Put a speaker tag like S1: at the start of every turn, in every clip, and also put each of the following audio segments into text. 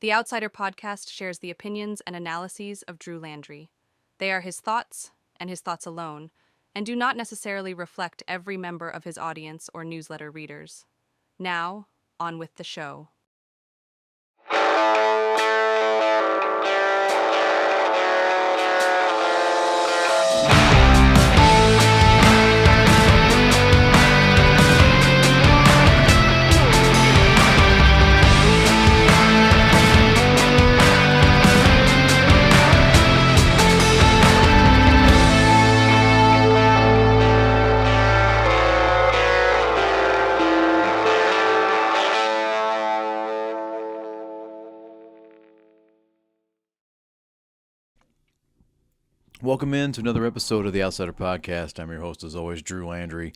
S1: The Outsider podcast shares the opinions and analyses of Drew Landry. They are his thoughts, and his thoughts alone, and do not necessarily reflect every member of his audience or newsletter readers. Now, on with the show.
S2: Welcome in to another episode of the Outsider Podcast. I'm your host, as always, Drew Landry.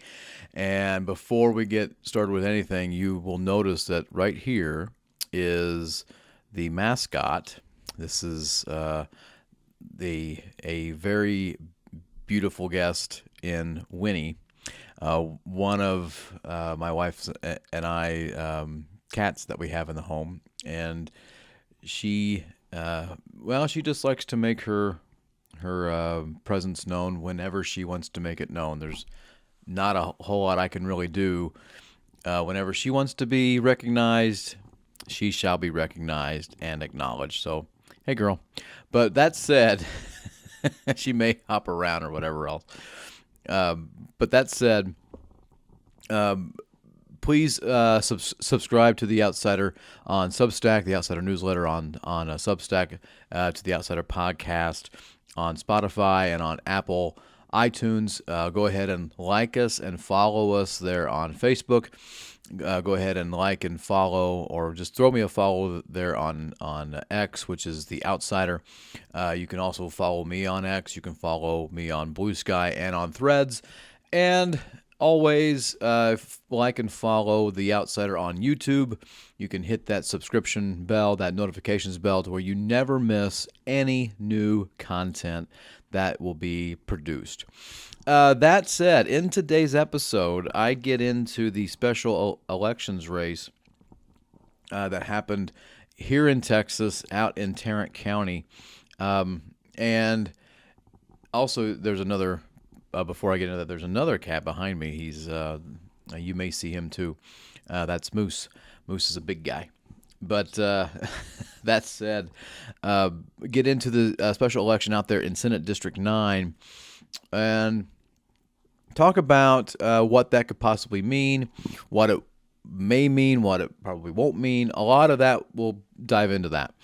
S2: And before we get started with anything, you will notice that right here is the mascot. This is a very beautiful guest in Winnie, one of my wife's and I cats that we have in the home. And she just likes to make her presence known whenever she wants to make it known. There's not a whole lot I can really do. Whenever she wants to be recognized, she shall be recognized and acknowledged. So, hey, girl. But that said, she may hop around or whatever else. But that said, please subscribe to The Outsider on Substack, The Outsider newsletter on Substack, to The Outsider podcast on Spotify and on Apple iTunes. Go ahead and like us and follow us there on Facebook. Go ahead and like and follow, or just throw me a follow there on X, which is The Outsider. You can also follow me on X. You can follow me on Blue Sky and on Threads. And always like and follow The Outsider on YouTube. You can hit that subscription bell, that notifications bell, to where you never miss any new content that will be produced. That said, in today's episode, I get into the special elections race that happened here in Texas, out in Tarrant County. And also, there's another... before I get into that, there's another cat behind me. He's, you may see him too. That's Moose. Moose is a big guy. But that said, get into the special election out there in Senate District 9 and talk about what that could possibly mean, what it may mean, what it probably won't mean. A lot of that, we'll dive into that.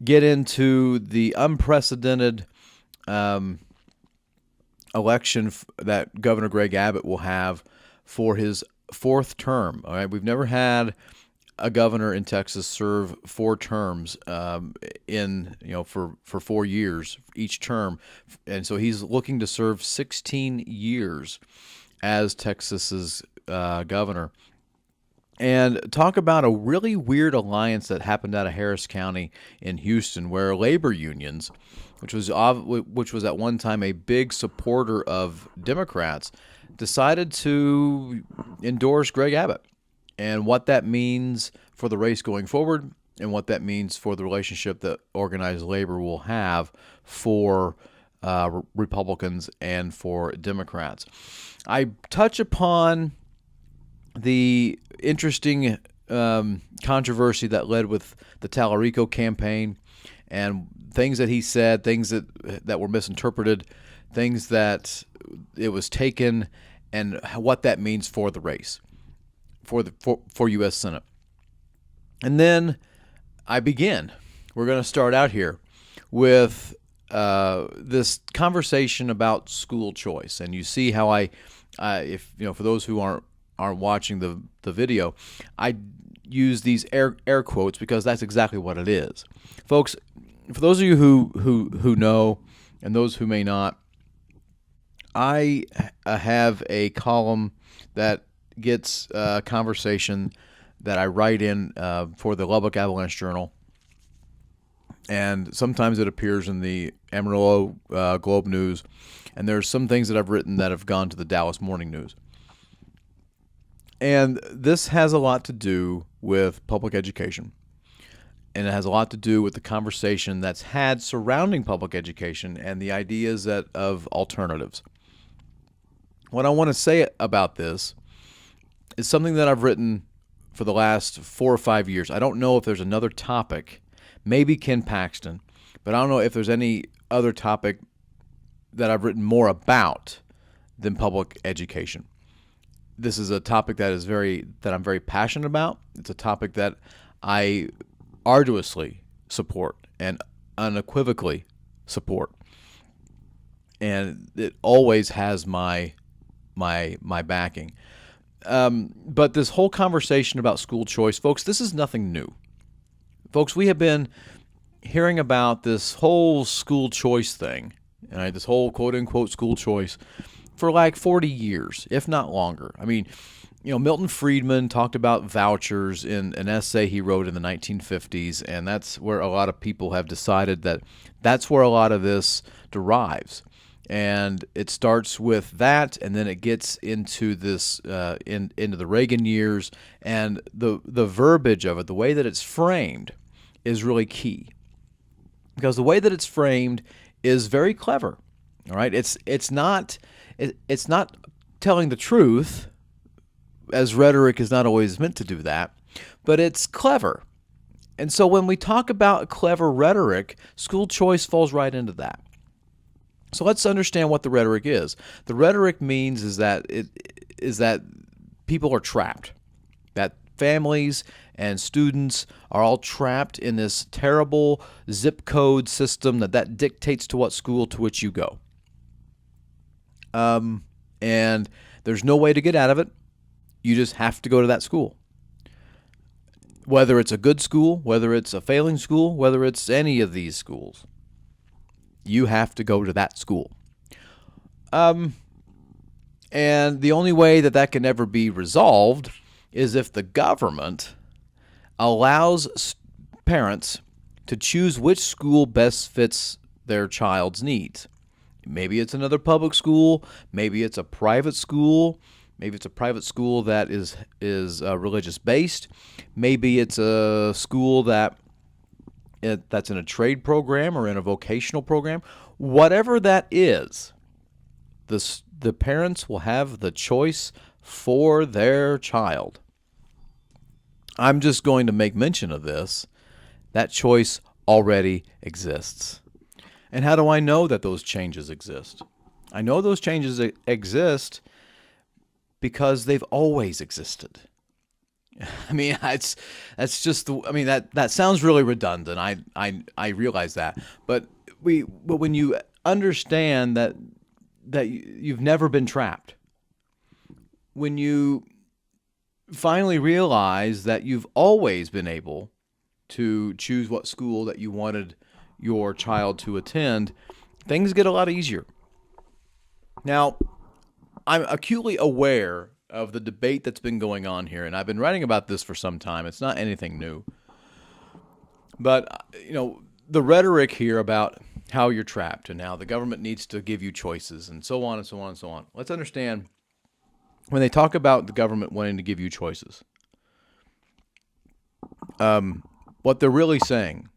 S2: Get into the unprecedented election that Governor Greg Abbott will have for his fourth term. All right, we've never had a governor in Texas serve 4 terms for 4 years each term, and so he's looking to serve 16 years as Texas's governor. And talk about a really weird alliance that happened out of Harris County in Houston, where labor unions, which was at one time a big supporter of Democrats, decided to endorse Greg Abbott, and what that means for the race going forward, and what that means for the relationship that organized labor will have for Republicans and for Democrats. I touch upon the interesting controversy that led with the Tallarico campaign, and things that he said, things that were misinterpreted, things that it was taken, and what that means for the race, for U.S. Senate. And then I begin. We're going to start out here with this conversation about school choice, and you see how if for those who aren't watching the video, I use these air quotes because that's exactly what it is, folks. For those of you who know, and those who may not, I have a column that gets conversation that I write in for the Lubbock Avalanche Journal, and sometimes it appears in the Amarillo Globe News, and there's some things that I've written that have gone to the Dallas Morning News. And this has a lot to do with public education. and it has a lot to do with the conversation that's had surrounding public education and the ideas of alternatives. What I want to say about this is something that I've written for the last 4 or 5 years. I don't know if there's another topic, maybe Ken Paxton, but I don't know if there's any other topic that I've written more about than public education. This is a topic that I'm very passionate about. It's a topic that I arduously support and unequivocally support, and it always has my backing. But this whole conversation about school choice, folks, this is nothing new. Folks, we have been hearing about this whole school choice thing, right? This whole quote-unquote school choice for like 40 years, if not longer. I mean, Milton Friedman talked about vouchers in an essay he wrote in the 1950s, and that's where a lot of people have decided that that's where a lot of this derives. And it starts with that, and then it gets into this into the Reagan years, and the verbiage of it, the way that it's framed, is really key, because the way that it's framed is very clever. All right, it's not telling the truth, as rhetoric is not always meant to do that, but it's clever. And so when we talk about clever rhetoric, school choice falls right into that. So let's understand what the rhetoric is. The rhetoric means is that people are trapped, that families and students are all trapped in this terrible zip code system that dictates to what school to which you go. And there's no way to get out of it. You just have to go to that school. Whether it's a good school, whether it's a failing school, whether it's any of these schools, you have to go to that school. And the only way that can ever be resolved is if the government allows parents to choose which school best fits their child's needs. Maybe it's another public school, maybe it's a private school, maybe it's a private school that is religious based, maybe it's a school that's in a trade program or in a vocational program. Whatever that is, the parents will have the choice for their child. I'm just going to make mention of this. That choice already exists. And how do I know that those changes exist? I know those changes exist because they've always existed. I mean, that's just that sounds really redundant. I realize that, but when you understand that you've never been trapped, when you finally realize that you've always been able to choose what school that you wanted your child to attend, things get a lot easier. Now, I'm acutely aware of the debate that's been going on here, and I've been writing about this for some time. It's not anything new. But, the rhetoric here about how you're trapped and how the government needs to give you choices and so on and so on and so on. Let's understand, when they talk about the government wanting to give you choices, what they're really saying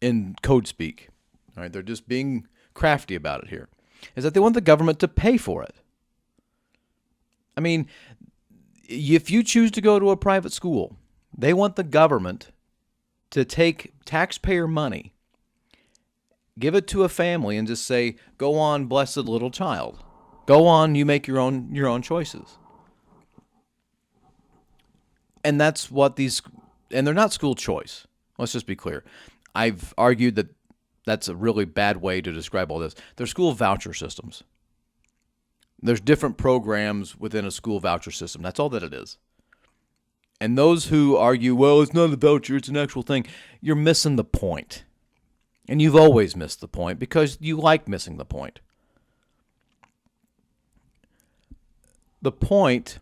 S2: in code speak, all right, they're just being crafty about it here, is that they want the government to pay for it. I mean, if you choose to go to a private school, they want the government to take taxpayer money, give it to a family, and just say, "Go on, blessed little child. Go on, you make your own choices." And that's what and they're not school choice. Let's just be clear. I've argued that that's a really bad way to describe all this. They're school voucher systems. There's different programs within a school voucher system. That's all that it is. And those who argue, well, it's not a voucher, it's an actual thing, you're missing the point. And you've always missed the point because you like missing the point. The point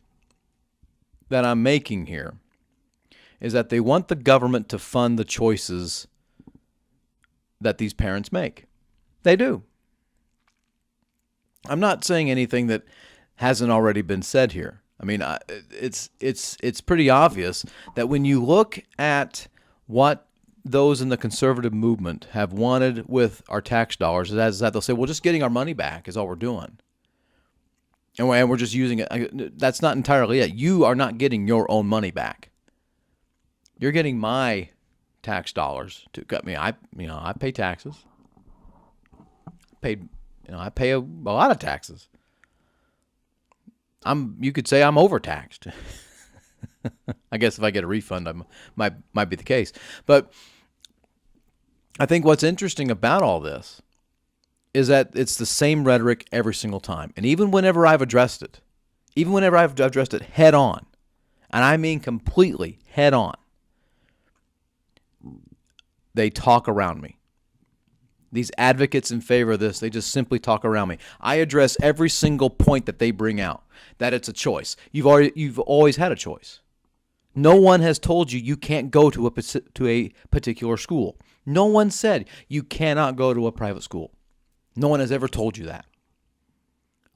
S2: that I'm making here is that they want the government to fund the choices that these parents make. They do. I'm not saying anything that hasn't already been said here. I mean, it's pretty obvious that when you look at what those in the conservative movement have wanted with our tax dollars is that they'll say, well, just getting our money back is all we're doing. And we're just using it. That's not entirely it. You are not getting your own money back. You're getting my tax dollars to cut me. I pay taxes. I pay a lot of taxes. You could say I'm overtaxed. I guess if I get a refund, might be the case. But I think what's interesting about all this is that it's the same rhetoric every single time. And even whenever I've addressed it head on, and I mean completely head on, they talk around me. These advocates in favor of this, they just simply talk around me. I address every single point that they bring out, that it's a choice. You've always had a choice. No one has told you you can't go to a particular school. No one said you cannot go to a private school. No one has ever told you that.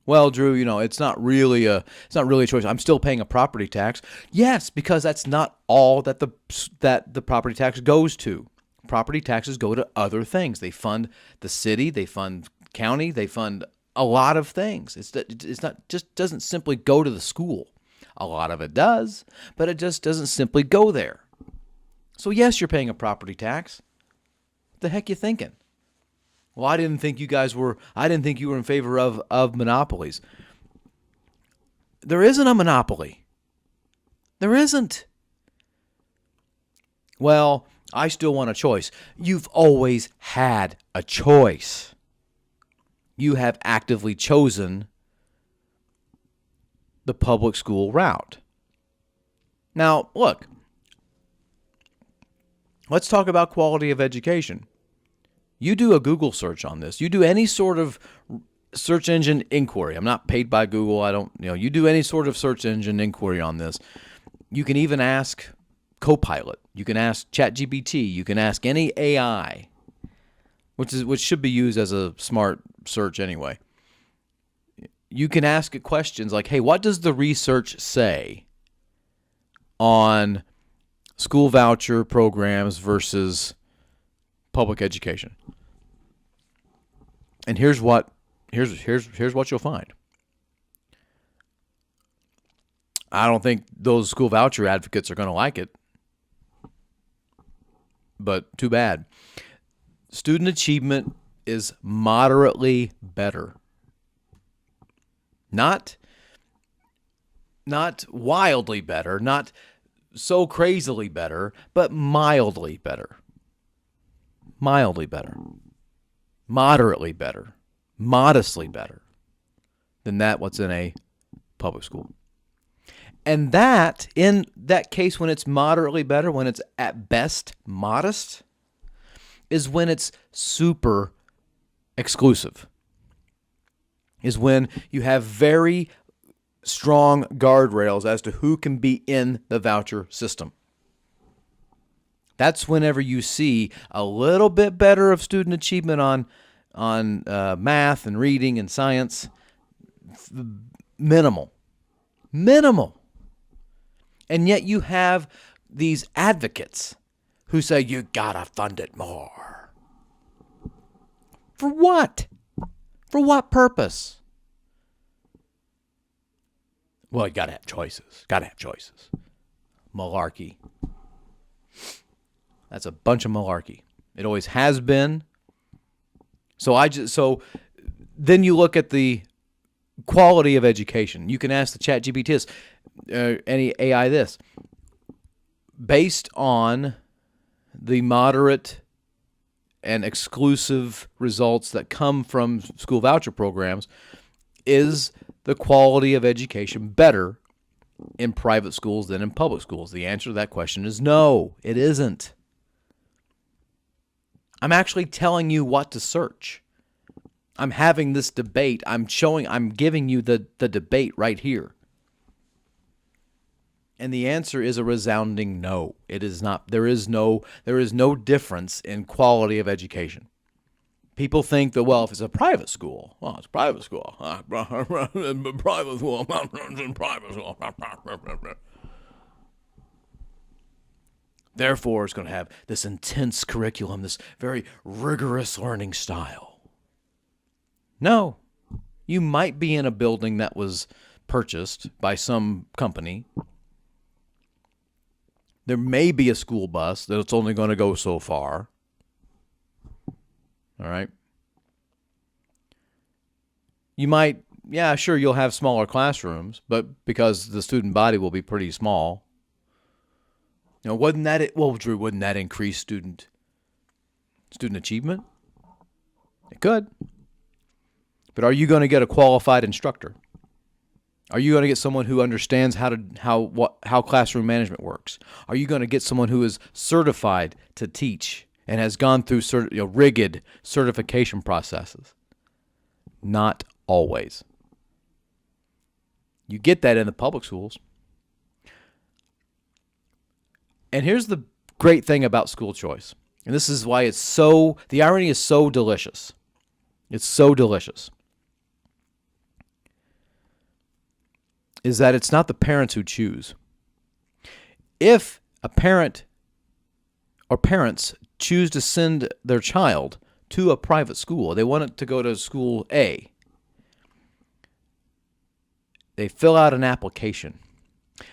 S2: Well, Drew, it's not really a choice. I'm still paying a property tax. Yes, because that's not all that the property tax goes to. Property taxes go to other things. They fund the city, they fund county, they fund a lot of things. It's not just doesn't simply go to the school. A lot of it does, but it just doesn't simply go there. So yes, you're paying a property tax. What the heck you thinking? Well, I didn't think you were in favor of monopolies. There isn't a monopoly. There isn't. Well, I still want a choice. You've always had a choice. You have actively chosen the public school route. Now, look, let's talk about quality of education. You do a Google search on this. You do any sort of search engine inquiry. I'm not paid by Google. You do any sort of search engine inquiry on this. You can even ask Copilot. You can ask ChatGPT. You can ask any AI, which should be used as a smart search anyway. You can ask it questions like, hey, what does the research say on school voucher programs versus public education? And here's what you'll find. I don't think those school voucher advocates are going to like it, but too bad. Student achievement is moderately better. Not wildly better, not so crazily better, but mildly better. Mildly better. Moderately better. Modestly better than what's in a public school. And that, in that case, when it's moderately better, when it's at best modest, is when it's super exclusive. Is when you have very strong guardrails as to who can be in the voucher system. That's whenever you see a little bit better of student achievement on math and reading and science. Minimal. And yet you have these advocates who say you gotta fund it more. For what? For what purpose? Well, you gotta have choices. Malarkey. That's a bunch of malarkey. It always has been. So then you look at the quality of education. You can ask the ChatGPT this, any AI this. Based on the moderate and exclusive results that come from school voucher programs, is the quality of education better in private schools than in public schools? The answer to that question is no, it isn't. I'm actually telling you what to search. I'm having this debate. I'm giving you the debate right here. And the answer is a resounding no. It is not. There is no difference in quality of education. People think that, well, if it's a private school, well, it's private school. Private school. Private school. Therefore, it's going to have this intense curriculum, this very rigorous learning style. No, you might be in a building that was purchased by some company. There may be a school bus that's only going to go so far. All right. You might, yeah, sure, you'll have smaller classrooms, but because the student body will be pretty small. You know, wouldn't that, well, Drew, wouldn't that increase student achievement? It could. But are you going to get a qualified instructor? Are you going to get someone who understands how classroom management works? Are you going to get someone who is certified to teach and has gone through rigid certification processes? Not always. You get that in the public schools. And here's the great thing about school choice. And this is why the irony is so delicious. It's so delicious. Is that it's not the parents who choose. If a parent or parents choose to send their child to a private school, they want it to go to school A, they fill out an application.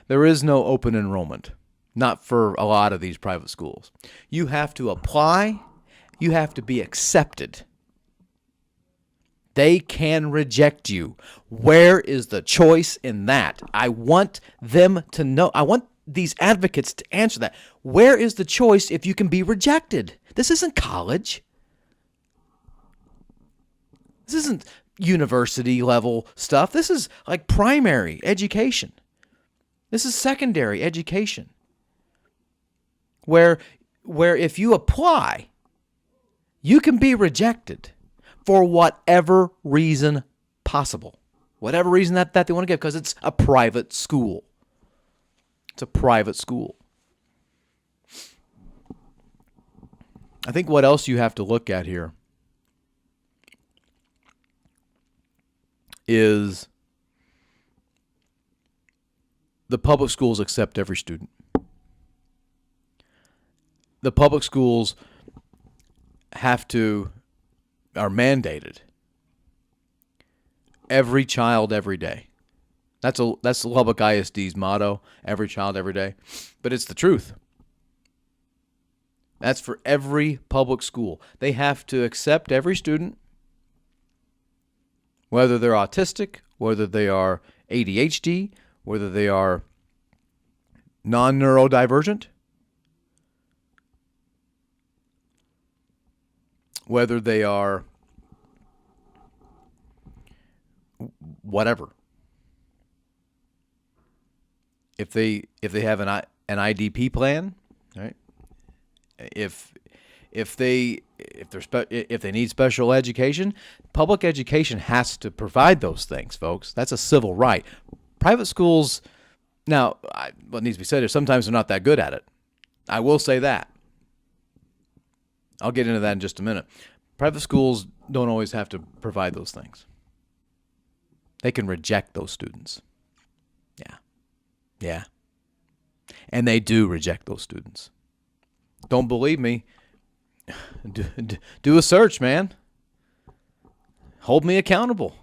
S2: There is no open enrollment, not for a lot of these private schools. You have to apply. You have to be accepted. They can reject you. Where is the choice in that? I want them to know. I want these advocates to answer that. Where is the choice if you can be rejected? This isn't college. This isn't university level stuff. This is like primary education. This is secondary education. Where if you apply, you can be rejected for whatever reason possible. Whatever reason that they want to give, because it's a private school. It's a private school. I think what else you have to look at here is the public schools accept every student. The public schools are mandated every child every day. That's Lubbock ISD's motto, every child every day. But it's the truth. That's for every public school. They have to accept every student, whether they're autistic, whether they are ADHD, whether they are non-neurodivergent, whether they are whatever. If they have an IDP plan, right? If they need special education, public education has to provide those things, folks. That's a civil right. Private schools, now, what needs to be said is sometimes they're not that good at it. I will say that. I'll get into that in just a minute. Private schools don't always have to provide those things. They can reject those students. Yeah. And they do reject those students. Don't believe me? Do a search, man. Hold me accountable.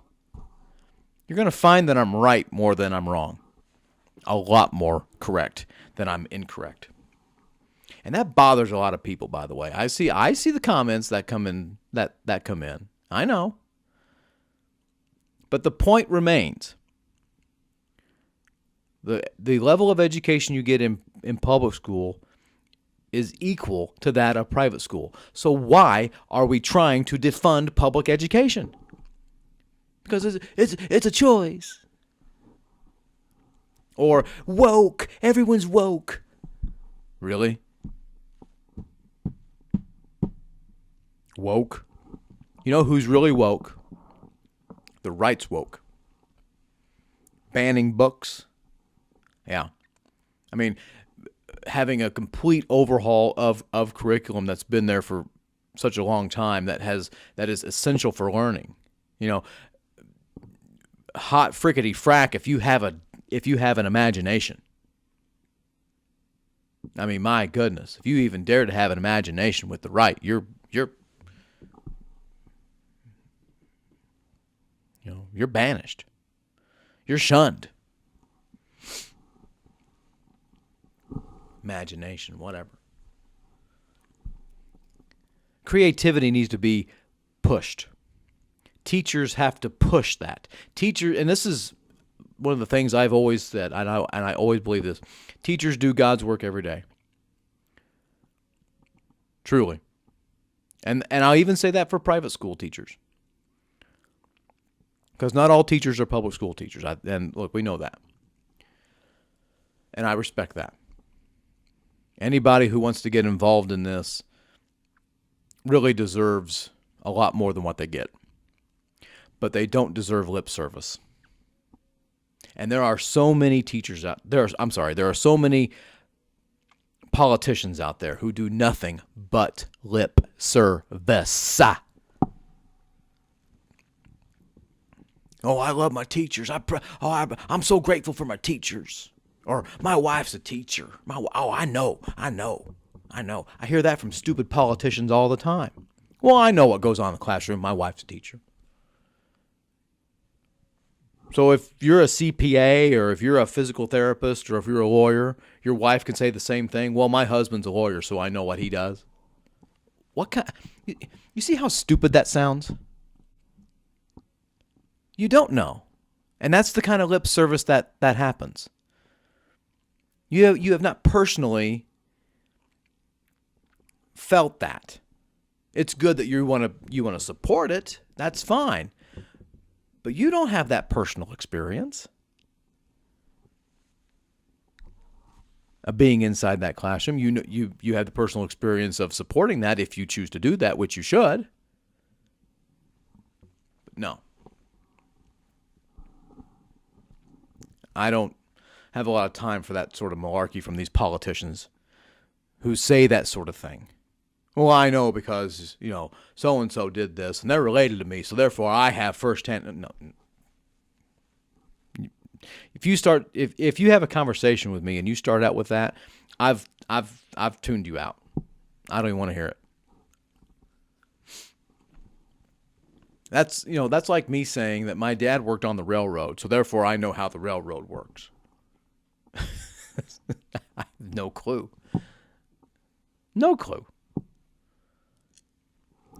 S2: You're going to find that I'm right more than I'm wrong. A lot more correct than I'm incorrect. And that bothers a lot of people, by the way. I see the comments that come in that come in. I know. But the point remains. The level of education you get in public school is equal to that of private school. So why are we trying to defund public education? Because it's a choice. Or woke, everyone's woke. Really? Woke? You know who's really woke? The right's woke. Banning books. Yeah. I mean, having a complete overhaul of curriculum that's been there for such a long time that is essential for learning. You know, hot frickety frack if you have an imagination. I mean, my goodness, if you even dare to have an imagination with the right, you're banished. You're shunned. Imagination, whatever. Creativity needs to be pushed. Teachers have to push that. And this is one of the things I've always said, and I always believe this. Teachers do God's work every day. Truly. And I'll even say that for private school teachers. Because not all teachers are public school teachers. And look, we know that. And I respect that. Anybody who wants to get involved in this really deserves a lot more than what they get. But they don't deserve lip service. And there are so many teachers out there. There are so many politicians out there who do nothing but lip service. Oh, I love my teachers. I'm so grateful for my teachers. Or my wife's a teacher. I know. I hear that from stupid politicians all the time. Well, I know what goes on in the classroom. My wife's a teacher. So if you're a CPA or if you're a physical therapist or if you're a lawyer, your wife can say the same thing. Well, my husband's a lawyer, so I know what he does. What kind? You see how stupid that sounds? You don't know. And that's the kind of lip service that happens. You have not personally felt that. It's good that you want to support it. That's fine. But you don't have that personal experience of being inside that classroom. You have the personal experience of supporting that if you choose to do that, which you should. But no. I don't have a lot of time for that sort of malarkey from these politicians who say that sort of thing. Well, I know because, so-and-so did this, and they're related to me, so therefore I have firsthand. No. If you have a conversation with me and you start out with that, I've tuned you out. I don't even want to hear it. That's like me saying that my dad worked on the railroad, so therefore I know how the railroad works. I have no clue. No clue.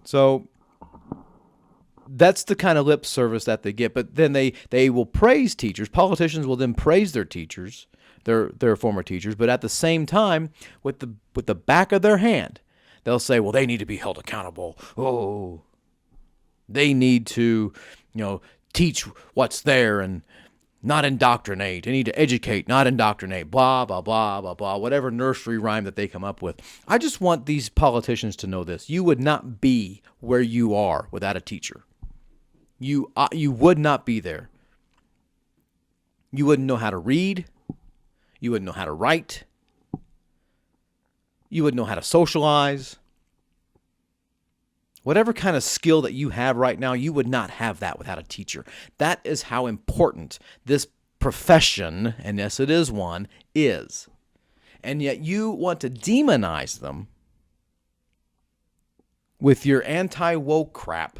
S2: So that's the kind of lip service that they get. But then they will praise teachers. Politicians will then praise their teachers, their former teachers. But at the same time, with the back of their hand, they'll say, well, they need to be held accountable. Oh, they need to, teach what's there and not indoctrinate. They need to educate, not indoctrinate. Blah, blah, blah, blah, blah. Whatever nursery rhyme that they come up with. I just want these politicians to know this. You would not be where you are without a teacher. You would not be there. You wouldn't know how to read. You wouldn't know how to write. You wouldn't know how to socialize. Whatever kind of skill that you have right now, you would not have that without a teacher. That is how important this profession, and yes, it is one, is. And yet you want to demonize them with your anti-woke crap,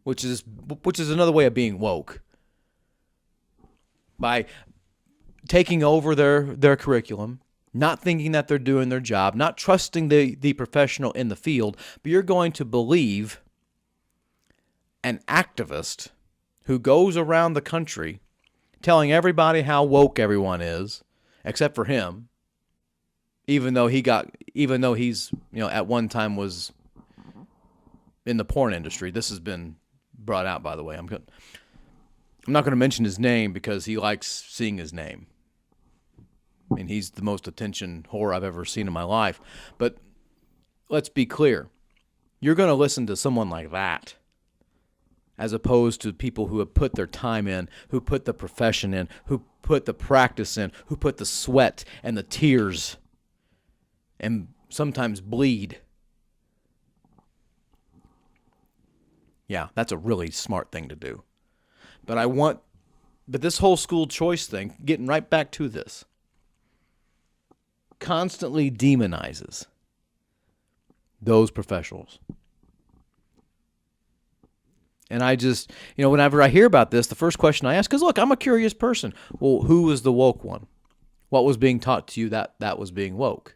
S2: which is another way of being woke, by taking over their curriculum, not thinking that they're doing their job, not trusting the professional in the field, but you're going to believe an activist who goes around the country telling everybody how woke everyone is, except for him, even though he's, at one time was in the porn industry. This has been brought out, by the way. I'm not going to mention his name because he likes seeing his name. I mean, he's the most attention whore I've ever seen in my life. But let's be clear. You're going to listen to someone like that as opposed to people who have put their time in, who put the profession in, who put the practice in, who put the sweat and the tears and sometimes bleed. Yeah, that's a really smart thing to do. But this whole school choice thing, getting right back to this, constantly demonizes those professionals. And I just, whenever I hear about this, the first question I ask is, look, I'm a curious person. Well, who was the woke one? What was being taught to you that was being woke?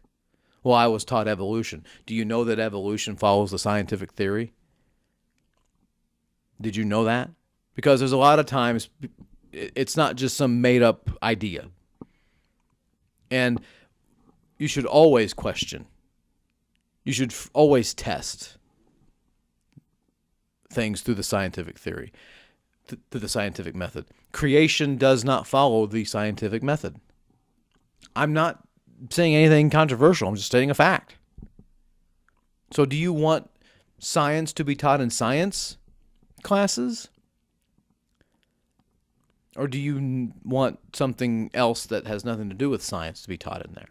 S2: Well, I was taught evolution. Do you know that evolution follows the scientific theory? Did you know that? Because there's a lot of times it's not just some made-up idea. And you should always question. You should always test things through the scientific theory, through the scientific method. Creation does not follow the scientific method. I'm not saying anything controversial. I'm just stating a fact. So do you want science to be taught in science classes? Or do you want something else that has nothing to do with science to be taught in there?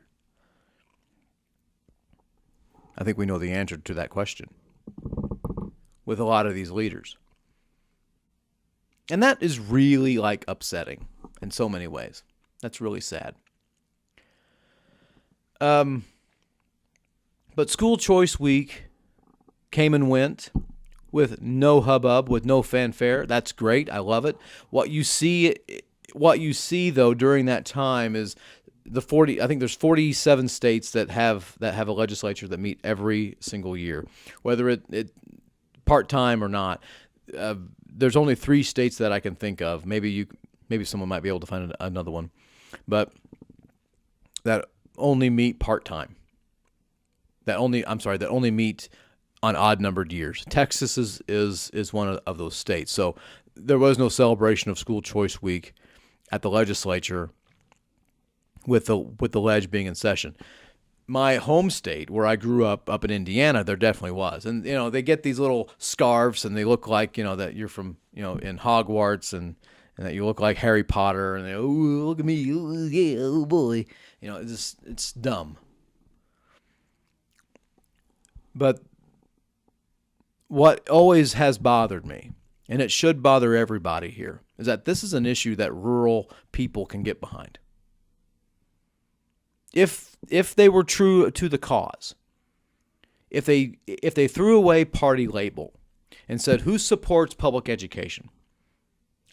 S2: I think we know the answer to that question with a lot of these leaders. And that is really upsetting in so many ways. That's really sad. But School Choice Week came and went with no hubbub, with no fanfare. That's great. I love it. What you see though during that time is I think there's 47 states that have a legislature that meet every single year, whether it part-time or not. There's only 3 states that I can think of. Maybe someone might be able to find another one, but that only meet part-time. That only meet on odd-numbered years. Texas is one of those states. So there was no celebration of School Choice Week at the legislature with the ledge being in session. My home state, where I grew up in Indiana, there definitely was. And, they get these little scarves and they look like, that you're from, in Hogwarts and that you look like Harry Potter and they, oh, look at me, oh, yeah, oh boy. It's dumb. But what always has bothered me, and it should bother everybody here, is that this is an issue that rural people can get behind. If they were true to the cause, if they threw away party label and said, who supports public education?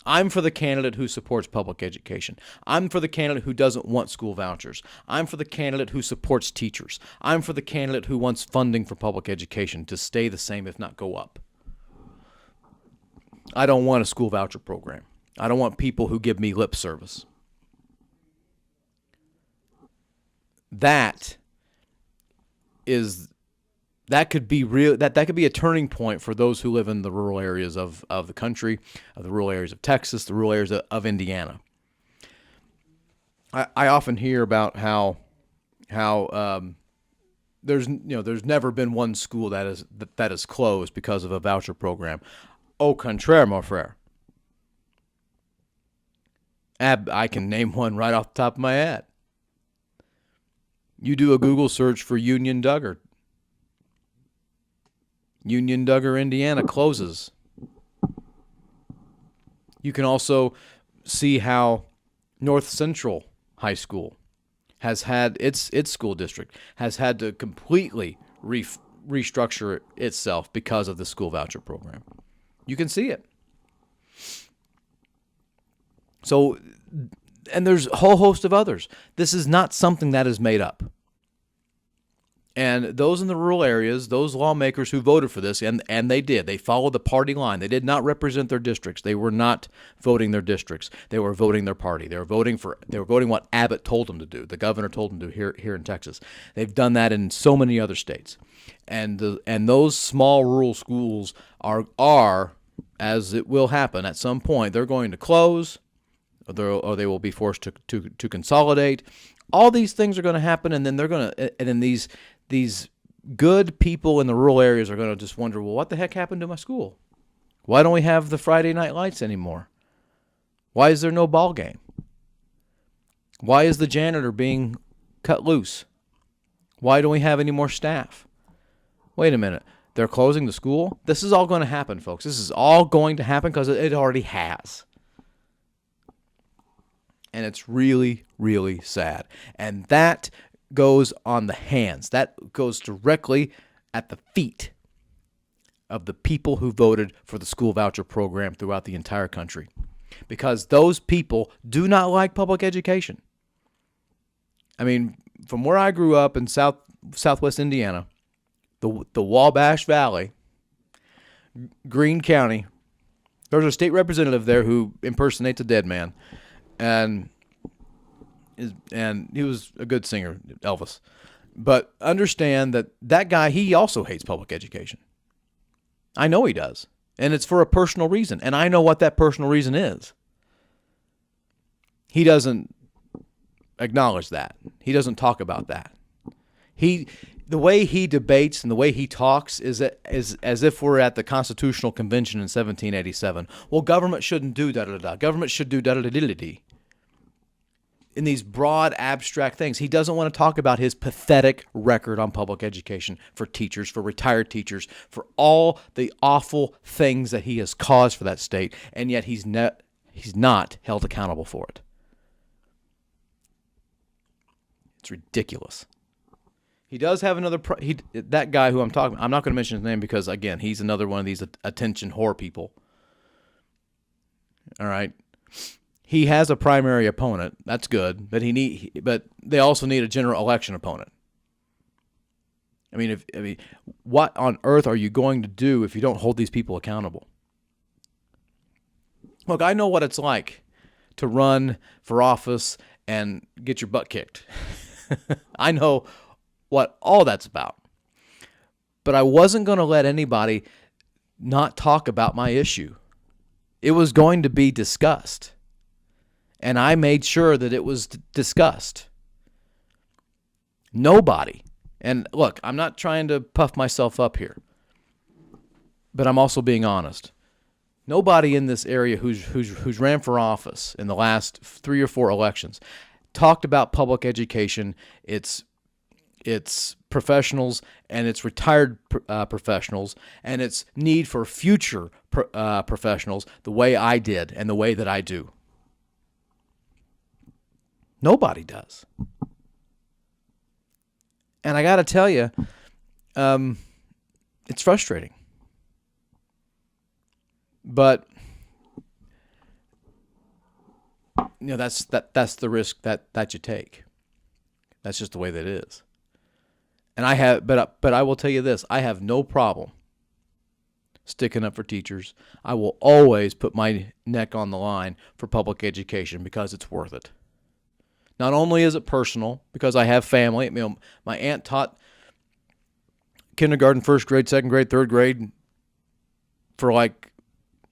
S2: I'm for the candidate who supports public education. I'm for the candidate who doesn't want school vouchers. I'm for the candidate who supports teachers. I'm for the candidate who wants funding for public education to stay the same, if not go up. I don't want a school voucher program. I don't want people who give me lip service. That could be real. That could be a turning point for those who live in the rural areas of the country, of the rural areas of Texas, the rural areas of Indiana. I often hear about how there's never been one school that is closed because of a voucher program. Au contraire, mon frère. I can name one right off the top of my head. You do a Google search for Union Duggar. Union Duggar, Indiana closes. You can also see how North Central High School has had its school district has had to completely restructure itself because of the school voucher program. You can see it. So, and there's a whole host of others. This is not something that is made up. And those in the rural areas, those lawmakers who voted for this, and they did. They followed the party line. They did not represent their districts. They were not voting their districts. They were voting their party. They were voting what Abbott told them to do. The governor told them to here in Texas. They've done that in so many other states. And those small rural schools are, as it will happen at some point, they're going to close, or they will be forced to consolidate. All these things are going to happen, and then these good people in the rural areas are going to just wonder, well, what the heck happened to my school? Why don't we have the Friday night lights anymore? Why is there no ball game? Why is the janitor being cut loose? Why don't we have any more staff? Wait a minute. They're closing the school? This is all going to happen, folks. This is all going to happen because it already has. And it's really, really sad. And that goes on the hands. That goes directly at the feet of the people who voted for the school voucher program throughout the entire country. Because those people do not like public education. I mean, from where I grew up in southwest Indiana, the Wabash Valley, Greene County, there's a state representative there who impersonates a dead man, and he was a good singer, Elvis. But understand that guy, he also hates public education. I know he does, and it's for a personal reason, and I know what that personal reason is. He doesn't acknowledge that. He doesn't talk about that. The way he debates and the way he talks is as if we're at the Constitutional Convention in 1787. Well, government shouldn't do da-da-da-da. Government should do da-da-da-da-da-da. In these broad, abstract things. He doesn't want to talk about his pathetic record on public education for teachers, for retired teachers, for all the awful things that he has caused for that state, and yet he's not held accountable for it. It's ridiculous. He does have another... that guy who I'm talking about, I'm not going to mention his name because, again, he's another one of these attention whore people. All right? He has a primary opponent. That's good, but they also need a general election opponent. I mean, what on earth are you going to do if you don't hold these people accountable? Look, I know what it's like to run for office and get your butt kicked. I know what all that's about. But I wasn't going to let anybody not talk about my issue. It was going to be discussed. And I made sure that it was discussed. Nobody. And look, I'm not trying to puff myself up here, but I'm also being honest. Nobody in this area who's ran for office in the last 3 or 4 elections talked about public education, its professionals and its retired professionals, and its need for future professionals the way I did and the way that I do. Nobody does. And I got to tell you, it's frustrating. But that's the risk that you take. That's just the way that it is. And but I will tell you this, I have no problem sticking up for teachers. I will always put my neck on the line for public education because it's worth it. Not only is it personal, because I have family. My aunt taught kindergarten, first grade, second grade, third grade for like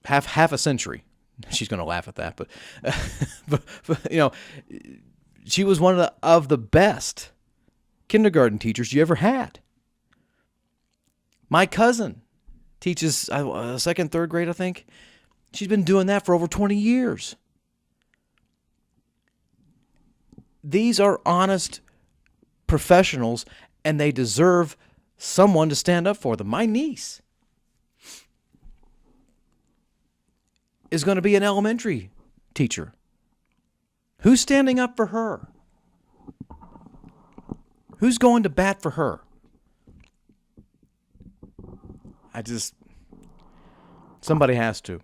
S2: half a century. She's going to laugh at that, but she was one of the best kindergarten teachers you ever had. My cousin teaches second, third grade, I think. She's been doing that for over 20 years. These are honest professionals, and they deserve someone to stand up for them. My niece is going to be an elementary teacher. Who's standing up for her? Who's going to bat for her? Somebody has to.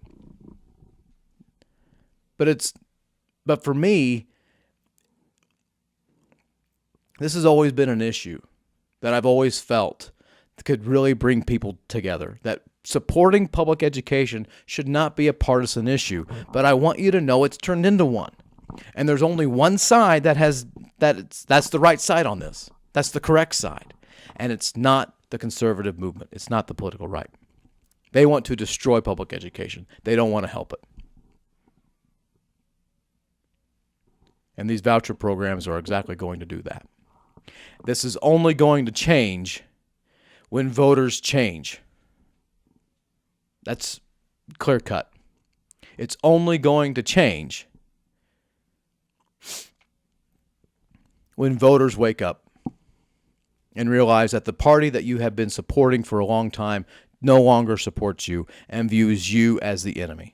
S2: But for me, this has always been an issue that I've always felt could really bring people together, that supporting public education should not be a partisan issue, but I want you to know it's turned into one. And there's only one side that's the right side on this. That's the correct side. And it's not the conservative movement. It's not the political right. They want to destroy public education. They don't want to help it. And these voucher programs are exactly going to do that. This is only going to change when voters change. That's clear cut. It's only going to change when voters wake up and realize that the party that you have been supporting for a long time no longer supports you and views you as the enemy.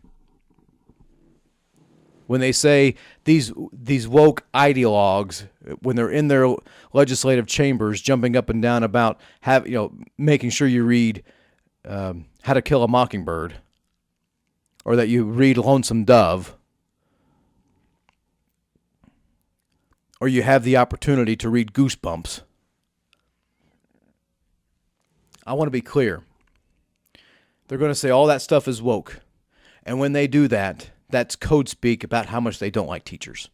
S2: When they say these woke ideologues, when they're in their legislative chambers, jumping up and down about making sure you read How to Kill a Mockingbird, or that you read Lonesome Dove, or you have the opportunity to read Goosebumps. I want to be clear. They're going to say all that stuff is woke. And when they do that, that's code speak about how much they don't like teachers.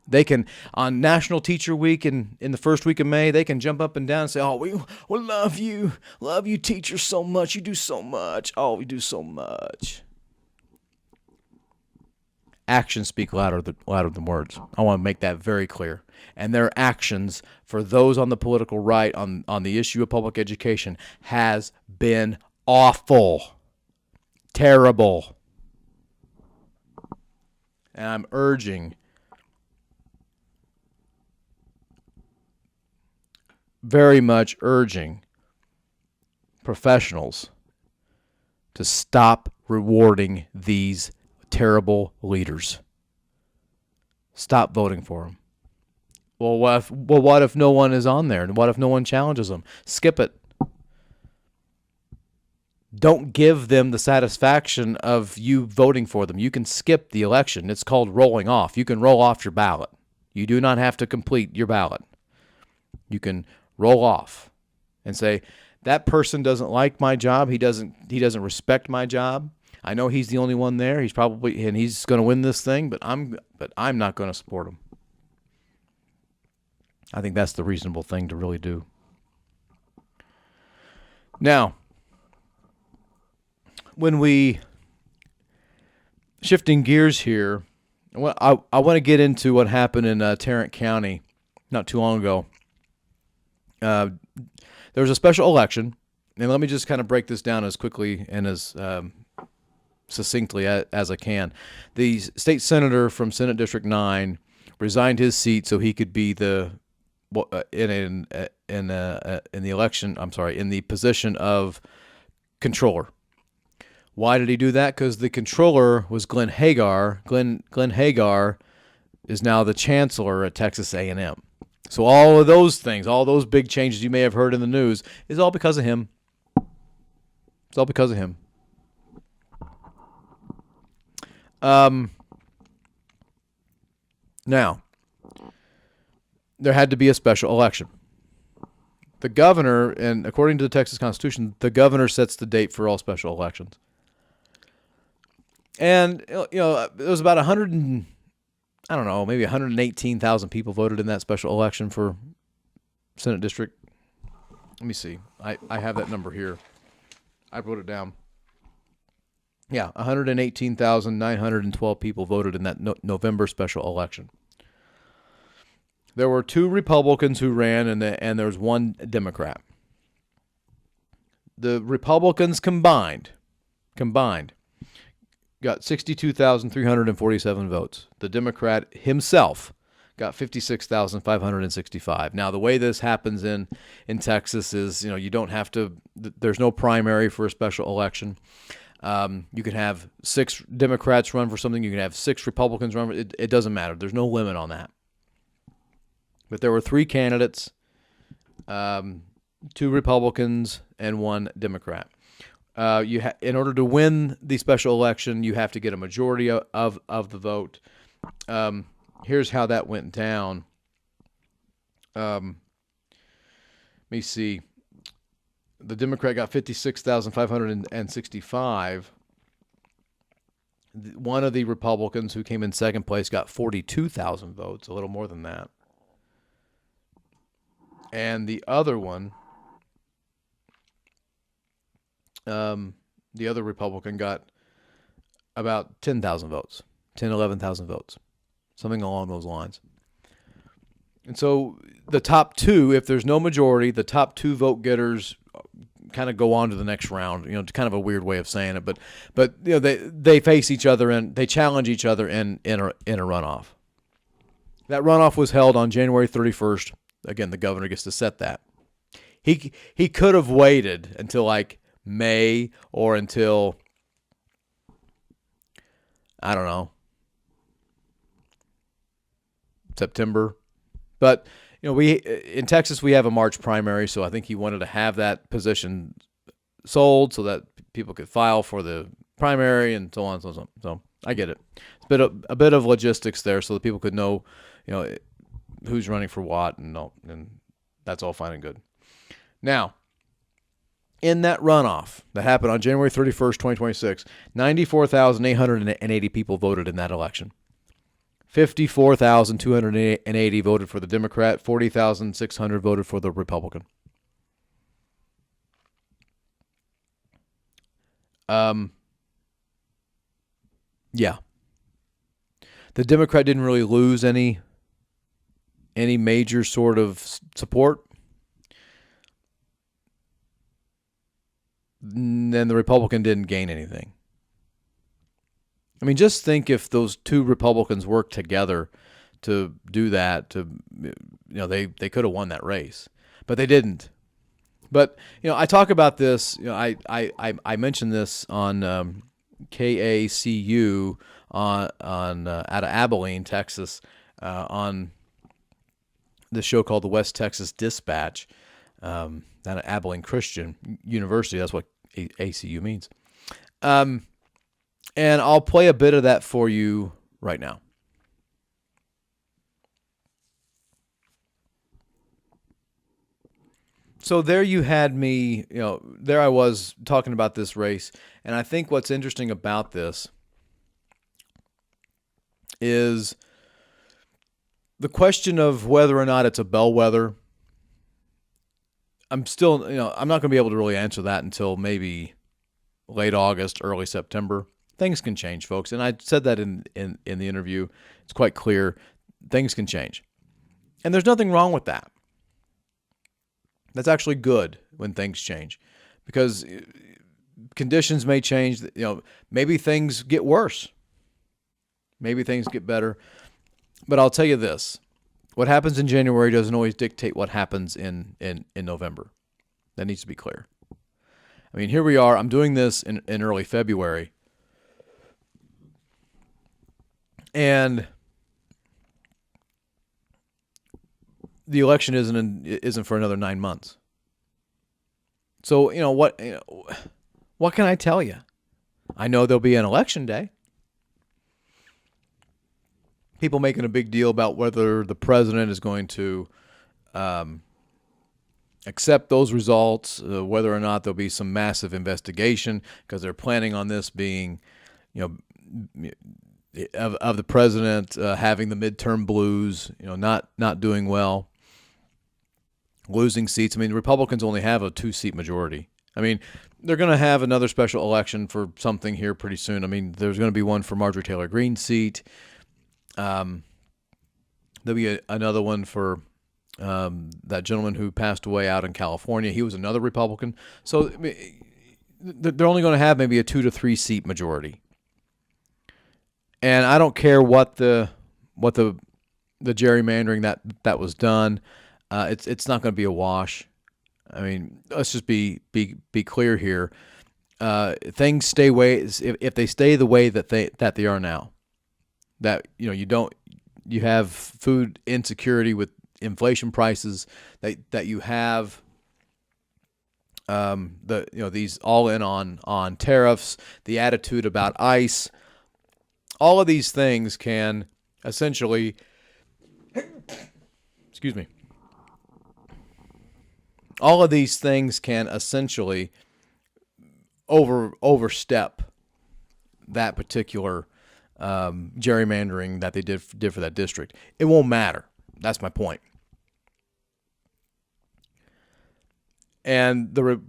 S2: They can, on National Teacher Week in the first week of May, they can jump up and down and say, oh, we love you teachers so much. You do so much. Oh, we do so much. Actions speak louder than words. I want to make that very clear. And their actions for those on the political right on the issue of public education has been awful. Terrible. And I'm very much urging professionals to stop rewarding these terrible leaders. Stop voting for them. Well, what if no one is on there? And what if no one challenges them? Skip it. Don't give them the satisfaction of you voting for them. You can skip the election. It's called rolling off. You can roll off your ballot. You do not have to complete your ballot. You can roll off and say, that person doesn't like my job. He doesn't respect my job. I know he's the only one there. He's going to win this thing, but I'm not going to support him. I think that's the reasonable thing to really do. Now, when we shifting gears here, I want to get into what happened in Tarrant County not too long ago. There was a special election, and let me just kind of break this down as quickly and as succinctly as I can. The state senator from Senate District 9 resigned his seat so he could be in the election. I'm sorry, in the position of controller. Why did he do that? Because the controller was Glenn Hagar. Glenn Hagar is now the chancellor at Texas A&M. So all of those things, all those big changes you may have heard in the news, is all because of him. It's all because of him. Now, there had to be a special election. The governor, and according to the Texas Constitution, the governor sets the date for all special elections. And, there was about maybe 118,000 people voted in that special election for Senate District. Let me see. I have that number here. I wrote it down. Yeah, 118,912 people voted in that November special election. There were 2 Republicans who ran, and there was 1 Democrat. The Republicans combined got 62,347 votes. The Democrat himself got 56,565. Now, the way this happens in Texas is, you don't have to, there's no primary for a special election. You can have 6 Democrats run for something. You can have 6 Republicans run. It doesn't matter. There's no limit on that. But there were 3 candidates, 2 Republicans and 1 Democrat. In order to win the special election, you have to get a majority of the vote. Here's how that went down. Let me see. The Democrat got 56,565. One of the Republicans who came in second place got 42,000 votes, a little more than that. And the other one, the other Republican got about 10,000 votes, 11,000 votes, something along those lines. And so the top 2, if there's no majority, the top 2 vote getters kind of go on to the next round. It's kind of a weird way of saying it, but they face each other and they challenge each other in a runoff. That runoff was held on January 31st. Again, the governor gets to set that. He could have waited until like May or until I don't know, September. But we in Texas we have a March primary, so I think he wanted to have that position sold so that people could file for the primary and so on and so on. So I get it. It's a bit of logistics there, so that people could know, who's running for what, and that's all fine and good. Now, in that runoff that happened on January 31st, 2026, 94,880 people voted in that election. 54,280 voted for the Democrat, 40,600 voted for the Republican. Yeah. The Democrat didn't really lose any major sort of support. And the Republican didn't gain anything. I mean, just think if those two Republicans worked together to do that, they could have won that race, but they didn't. But I talk about this. I mentioned this on KACU on out of Abilene, Texas, on this show called the West Texas Dispatch, out of Abilene Christian University. That's what ACU means. And I'll play a bit of that for you right now. So there you had me, there I was talking about this race. And I think what's interesting about this is the question of whether or not it's a bellwether. I'm still, I'm not going to be able to really answer that until maybe late August, early September. Things can change, folks. And I said that in the interview. It's quite clear. Things can change. And there's nothing wrong with that. That's actually good when things change, because conditions may change. Maybe things get worse. Maybe things get better. But I'll tell you this. What happens in January doesn't always dictate what happens in November. That needs to be clear. I mean, here we are. I'm doing this in early February. And the election isn't for another 9 months. So, what can I tell you? I know there'll be an election day. People making a big deal about whether the president is going to accept those results, whether or not there'll be some massive investigation, because they're planning on this being, of the president having the midterm blues, not doing well, losing seats. I mean, the Republicans only have a 2-seat majority. I mean, they're going to have another special election for something here pretty soon. I mean, there's going to be one for Marjorie Taylor Greene's seat. There'll be another one for that gentleman who passed away out in California. He was another Republican. So I mean, they're only going to have maybe a 2 to 3 seat majority. And I don't care what the gerrymandering that was done. It's not going to be a wash. I mean, let's just be clear here. Things stay if they stay the way that they are now. That you have food insecurity with inflation prices. That you have these all in on tariffs. The attitude about ICE. All of these things can essentially, excuse me. All of these things can essentially overstep that particular gerrymandering that they did for that district. It won't matter. That's my point. And the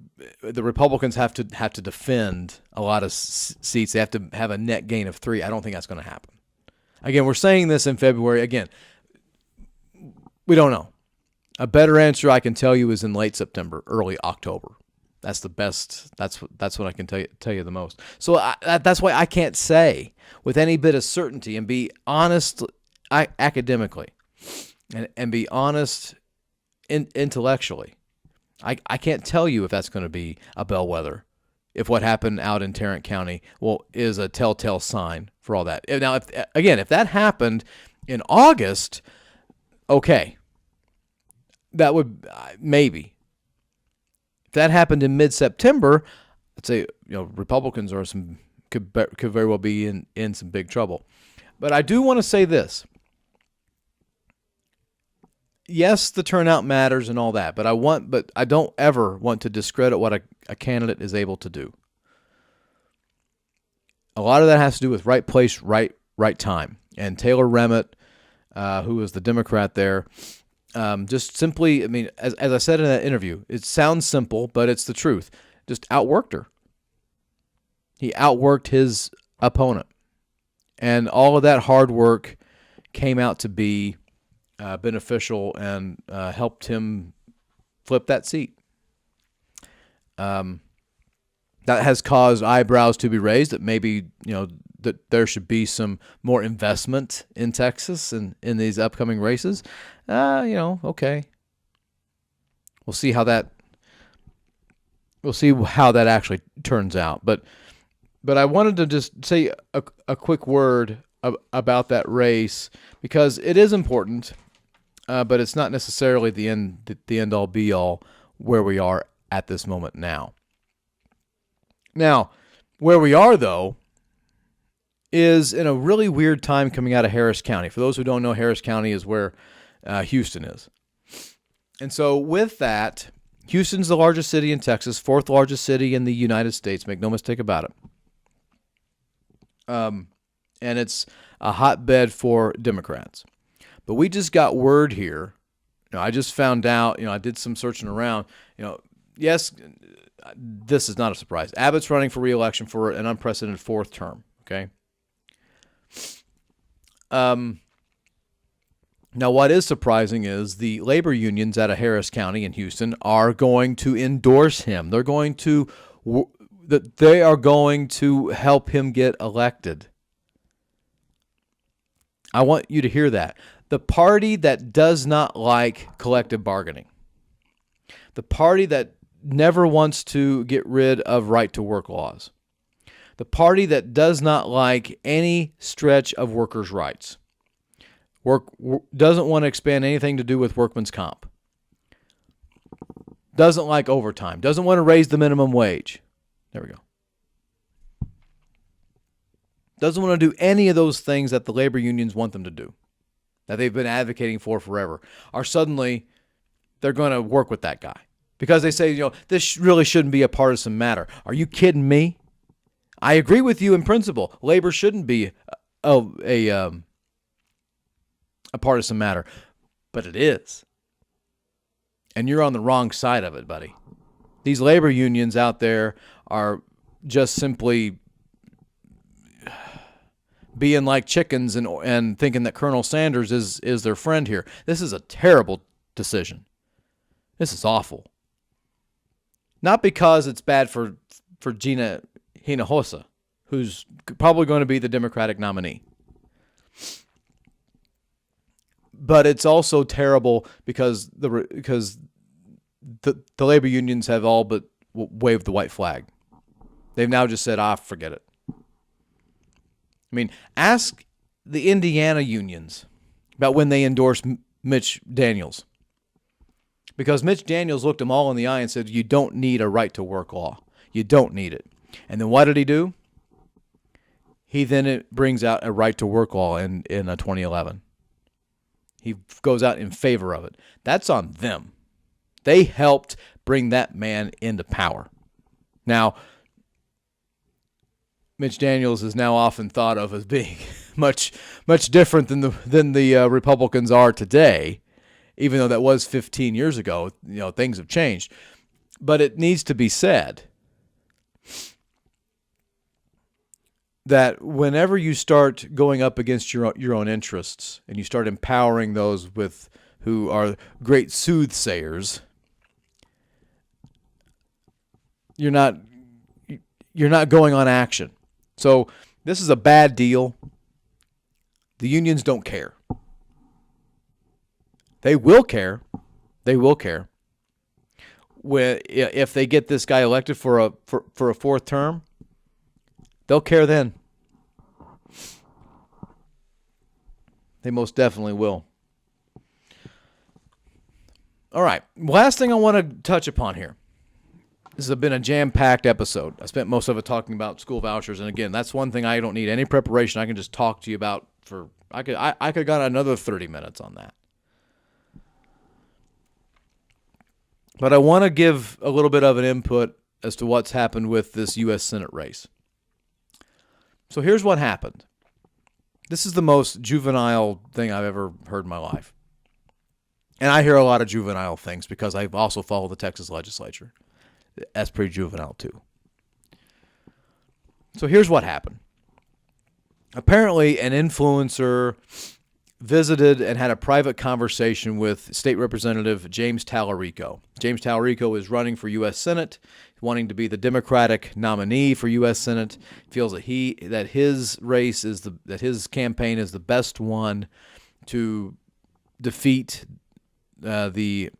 S2: Republicans have to defend a lot of seats. They have to have a net gain of 3. I don't think that's going to happen. Again, we're saying this in February. Again, we don't know. A better answer I can tell you is in late September, early October. That's the best. That's what I can tell you the most. So that's why I can't say with any bit of certainty and be honest academically and be honest intellectually. I can't tell you if that's going to be a bellwether if what happened out in Tarrant County is a telltale sign for all that. Now, if that happened in August, okay, that would maybe. If that happened in mid-September, I'd say Republicans could very well be in some big trouble. But I do want to say this. Yes, the turnout matters and all that, but I don't ever want to discredit what a candidate is able to do. A lot of that has to do with right place, right time. And Taylor Remmett, who was the Democrat there, just simply, as I said in that interview, it sounds simple, but it's the truth. Just outworked her. He outworked his opponent. And all of that hard work came out to be beneficial and helped him flip that seat. That has caused eyebrows to be raised that maybe, that there should be some more investment in Texas and in these upcoming races. Okay. We'll see how that actually turns out. But I wanted to just say a quick word about that race because it is important, but it's not necessarily the end all be all where we are at this moment now. Now, where we are though is in a really weird time coming out of Harris County. For those who don't know, Harris County is where Houston is. And so with that, Houston's the largest city in Texas, fourth largest city in the United States. Make no mistake about it. And it's a hotbed for Democrats. But we just got word here. I just found out, I did some searching around. Yes, this is not a surprise. Abbott's running for re-election for an unprecedented fourth term, okay? Now, what is surprising is the labor unions out of Harris County in Houston are going to endorse him. They are going to help him get elected. I want you to hear that. The party that does not like collective bargaining, the party that never wants to get rid of right-to-work laws, the party that does not like any stretch of workers' rights, doesn't want to expand anything to do with workman's comp, doesn't like overtime, doesn't want to raise the minimum wage. There we go. Doesn't want to do any of those things that the labor unions want them to do, that they've been advocating for forever, are suddenly, they're going to work with that guy. Because they say, this really shouldn't be a partisan matter. Are you kidding me? I agree with you in principle. Labor shouldn't be a partisan matter, but it is. And you're on the wrong side of it, buddy. These labor unions out there are just simply being like chickens and thinking that Colonel Sanders is their friend here. This is a terrible decision. This is awful. Not because it's bad for Gina Hinojosa, who's probably going to be the Democratic nominee. But it's also terrible because the labor unions have all but waved the white flag. They've now just said, forget it. Ask the Indiana unions about when they endorsed Mitch Daniels. Because Mitch Daniels looked them all in the eye and said, you don't need a right-to-work law. You don't need it. And then what did he do? He then brings out a right-to-work law in 2011. He goes out in favor of it. That's on them. They helped bring that man into power. Now, Mitch Daniels is now often thought of as being much different than the Republicans are today. Even though that was 15 years ago, things have changed. But it needs to be said that whenever you start going up against your own interests and you start empowering those who are great soothsayers, you're not going on action. So this is a bad deal. The unions don't care. They will care. They will care if they get this guy elected for a fourth term, they'll care then. They most definitely will. All right. Last thing I want to touch upon here. This has been a jam-packed episode. I spent most of it talking about school vouchers, and again, that's one thing I don't need any preparation. I can just talk to you about for. I could have got another 30 minutes on that. But I want to give a little bit of an input as to what's happened with this U.S. Senate race. So here's what happened. This is the most juvenile thing I've ever heard in my life. And I hear a lot of juvenile things because I've also followed the Texas legislature. That's pretty juvenile too. So here's what happened. Apparently, an influencer visited and had a private conversation with State Representative James Tallarico. James Tallarico is running for U.S. Senate, wanting to be the Democratic nominee for U.S. Senate. Feels that his race is that his campaign is the best one to defeat the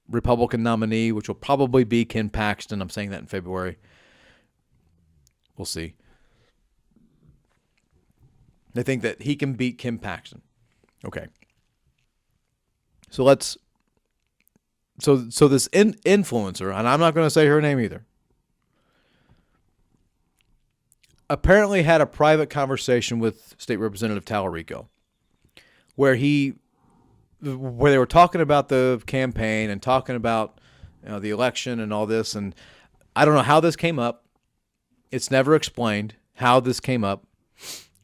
S2: Republican nominee, which will probably be Ken Paxton. I'm saying that in February. We'll see. They think that he can beat Ken Paxton. Okay. So this influencer, and I'm not going to say her name either, apparently had a private conversation with State Representative Tallarico, where they were talking about the campaign and talking about the election and all this, and I don't know how this came up. It's never explained how this came up.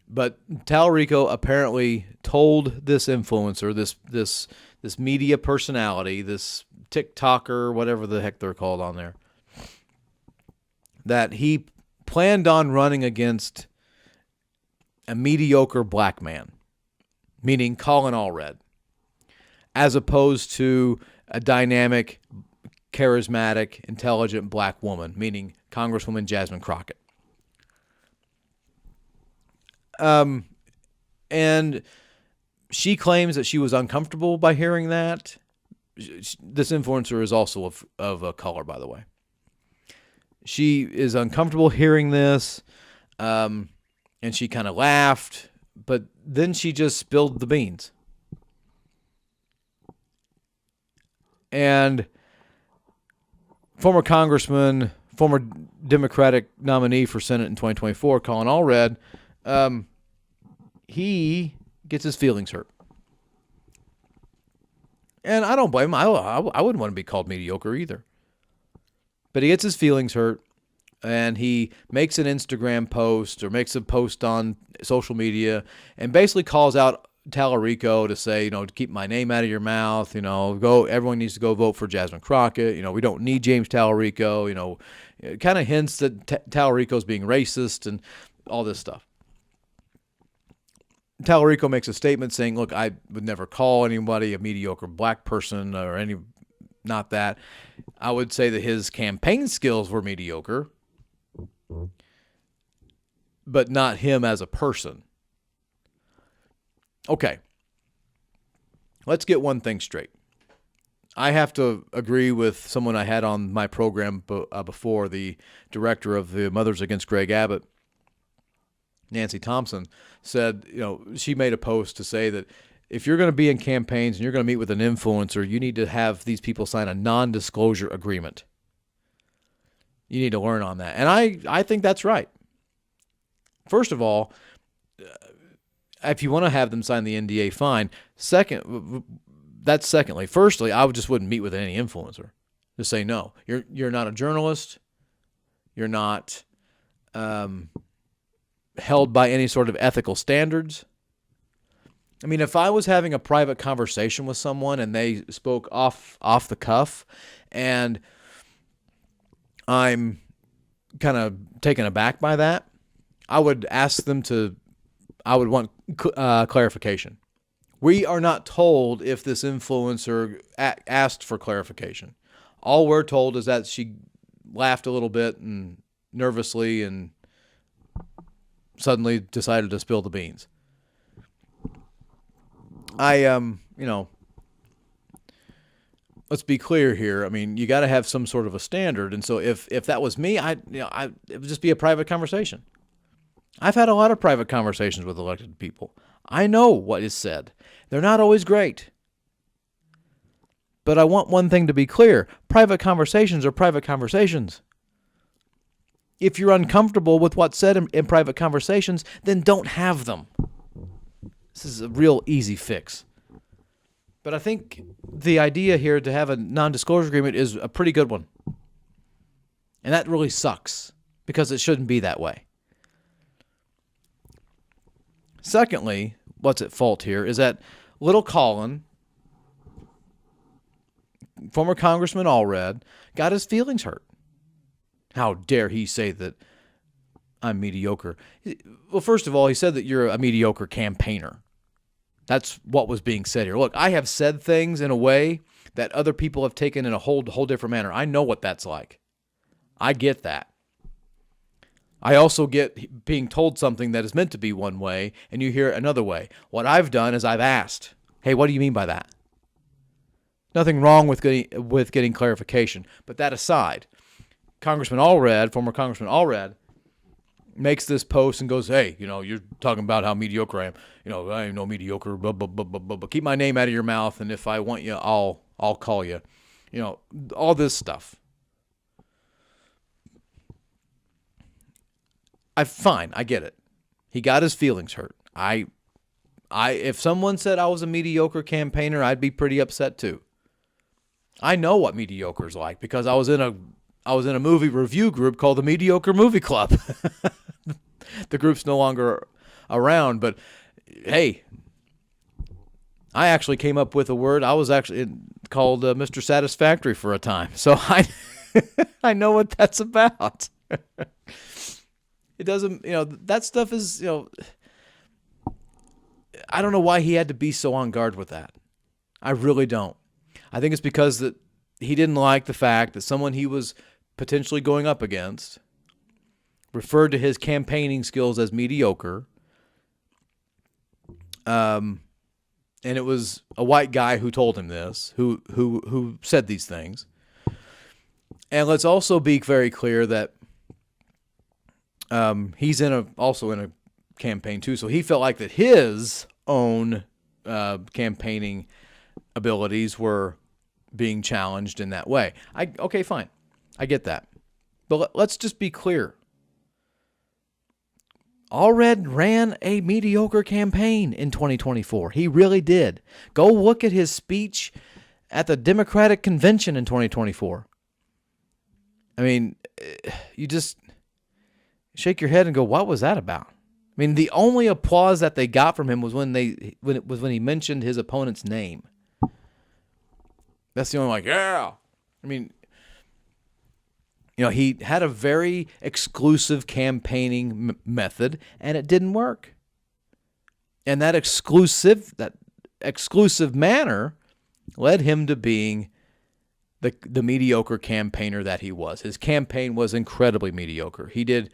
S2: But Tallarico apparently told this influencer, this media personality, this TikToker, whatever the heck they're called on there, that he planned on running against a mediocre black man, meaning Colin Allred, as opposed to a dynamic, charismatic, intelligent black woman, meaning Congresswoman Jasmine Crockett. And she claims that she was uncomfortable by hearing that. This influencer is also of a color, by the way. She is uncomfortable hearing this, and she kind of laughed, but then she just spilled the beans. And former congressman, former Democratic nominee for Senate in 2024, Colin Allred, he gets his feelings hurt. And I don't blame him. I wouldn't want to be called mediocre either. But he gets his feelings hurt, and he makes an Instagram post or makes a post on social media and basically calls out Tallarico to say, to keep my name out of your mouth, everyone needs to go vote for Jasmine Crockett. We don't need James Tallarico, it kind of hints that Tallarico's being racist and all this stuff. Tallarico makes a statement saying, look, I would never call anybody a mediocre black person or not that. I would say that his campaign skills were mediocre, but not him as a person. Okay. Let's get one thing straight. I have to agree with someone I had on my program before, the director of the Mothers Against Greg Abbott, Nancy Thompson, said, she made a post to say that if you're going to be in campaigns and you're going to meet with an influencer, you need to have these people sign a non-disclosure agreement. You need to learn on that. And I think that's right. First of all, if you want to have them sign the NDA, fine. Secondly. Firstly, I just wouldn't meet with any influencer. Just say no. You're not a journalist. You're not held by any sort of ethical standards. I mean, if I was having a private conversation with someone and they spoke off the cuff, and I'm kind of taken aback by that, I would ask them I would want clarification. We are not told if this influencer asked for clarification. All we're told is that she laughed a little bit and nervously and suddenly decided to spill the beans. let's be clear here. I mean, you got to have some sort of a standard. And so if that was me, it would just be a private conversation. I've had a lot of private conversations with elected people. I know what is said. They're not always great. But I want one thing to be clear. Private conversations are private conversations. If you're uncomfortable with what's said in private conversations, then don't have them. This is a real easy fix. But I think the idea here to have a non-disclosure agreement is a pretty good one. And that really sucks because it shouldn't be that way. Secondly, what's at fault here is that little Colin, former Congressman Allred, got his feelings hurt. How dare he say that I'm mediocre? Well, first of all, he said that you're a mediocre campaigner. That's what was being said here. Look, I have said things in a way that other people have taken in a whole different manner. I know what that's like. I get that. I also get being told something that is meant to be one way, and you hear it another way. What I've done is I've asked, hey, what do you mean by that? Nothing wrong with getting clarification. But that aside, Congressman Allred, former Congressman Allred, makes this post and goes, hey, you're talking about how mediocre I am. I ain't no mediocre, blah, blah, blah, blah, blah, but keep my name out of your mouth, and if I want you, I'll call you. All this stuff. Fine, I get it. He got his feelings hurt. If someone said I was a mediocre campaigner, I'd be pretty upset too. I know what mediocre is like because I was in a movie review group called the Mediocre Movie Club. The group's no longer around, but hey, I actually came up with a word. I was actually called Mr. Satisfactory for a time, so I know what that's about. It doesn't, that stuff is, I don't know why he had to be so on guard with that. I really don't. I think it's because that he didn't like the fact that someone he was potentially going up against referred to his campaigning skills as mediocre. And it was a white guy who told him this, who said these things. And let's also be very clear that he's also in a campaign too, so he felt like that his own campaigning abilities were being challenged in that way. Okay, fine, I get that, but let's just be clear. Allred ran a mediocre campaign in 2024. He really did. Go look at his speech at the Democratic Convention in 2024. I mean, you just shake your head and go, what was that about? I mean, the only applause that they got from him was when he mentioned his opponent's name. That's the only yeah. I mean, he had a very exclusive campaigning method, and it didn't work. And that exclusive manner led him to being the mediocre campaigner that he was. His campaign was incredibly mediocre. He did